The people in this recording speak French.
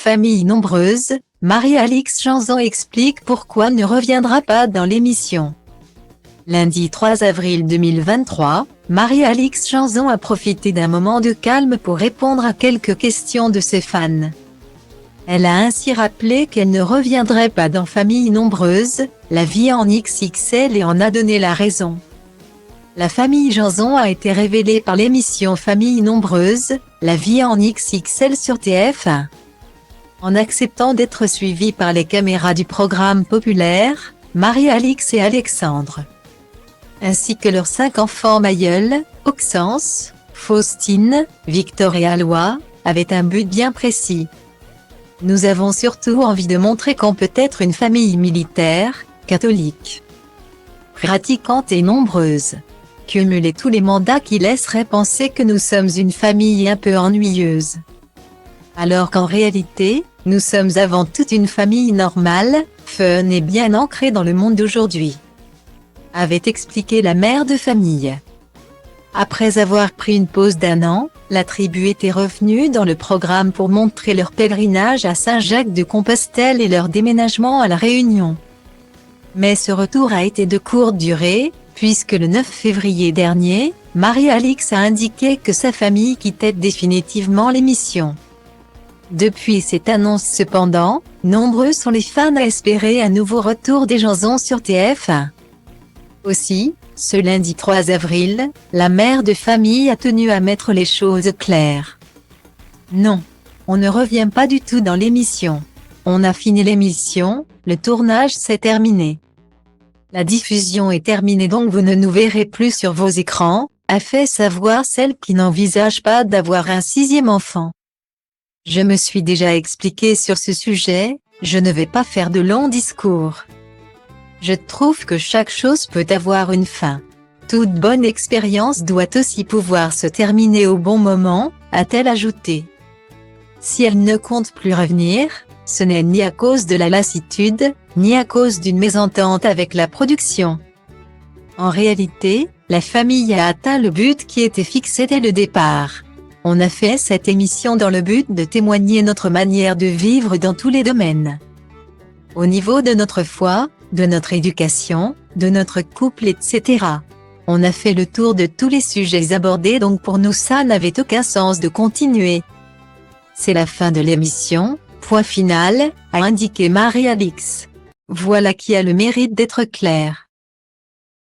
Famille nombreuse, Marie-Alix Janzon explique pourquoi ne reviendra pas dans l'émission. Lundi 3 avril 2023, Marie-Alix Janzon a profité d'un moment de calme pour répondre à quelques questions de ses fans. Elle a ainsi rappelé qu'elle ne reviendrait pas dans Famille nombreuse, la vie en XXL et en a donné la raison. La famille Janzon a été révélée par l'émission Famille nombreuse, la vie en XXL sur TF1. En acceptant d'être suivie par les caméras du programme populaire, Marie-Alix et Alexandre, ainsi que leurs 5 enfants Mayel, Oxence, Faustine, Victor et Alois, avaient un but bien précis. Nous avons surtout envie de montrer qu'on peut être une famille militaire, catholique, pratiquante et nombreuse. Cumuler tous les mandats qui laisseraient penser que nous sommes une famille un peu ennuyeuse. Alors qu'en réalité, nous sommes avant tout une famille normale, fun et bien ancrée dans le monde d'aujourd'hui, avait expliqué la mère de famille. Après avoir pris une pause d'1 an, la tribu était revenue dans le programme pour montrer leur pèlerinage à Saint-Jacques-de-Compostelle et leur déménagement à La Réunion. Mais ce retour a été de courte durée, puisque le 9 février dernier, Marie-Alix a indiqué que sa famille quittait définitivement l'émission. Depuis cette annonce cependant, nombreux sont les fans à espérer un nouveau retour des Janzon sur TF1. Aussi, ce lundi 3 avril, la mère de famille a tenu à mettre les choses claires. Non, on ne revient pas du tout dans l'émission. On a fini l'émission, le tournage s'est terminé. La diffusion est terminée donc vous ne nous verrez plus sur vos écrans, a fait savoir celle qui n'envisage pas d'avoir un 6e enfant. Je me suis déjà expliqué sur ce sujet, je ne vais pas faire de longs discours. Je trouve que chaque chose peut avoir une fin. Toute bonne expérience doit aussi pouvoir se terminer au bon moment, a-t-elle ajouté. Si elle ne compte plus revenir, ce n'est ni à cause de la lassitude, ni à cause d'une mésentente avec la production. En réalité, la famille a atteint le but qui était fixé dès le départ. On a fait cette émission dans le but de témoigner notre manière de vivre dans tous les domaines. Au niveau de notre foi, de notre éducation, de notre couple etc. On a fait le tour de tous les sujets abordés donc pour nous ça n'avait aucun sens de continuer. C'est la fin de l'émission, point final, a indiqué Marie-Alix. Voilà qui a le mérite d'être clair.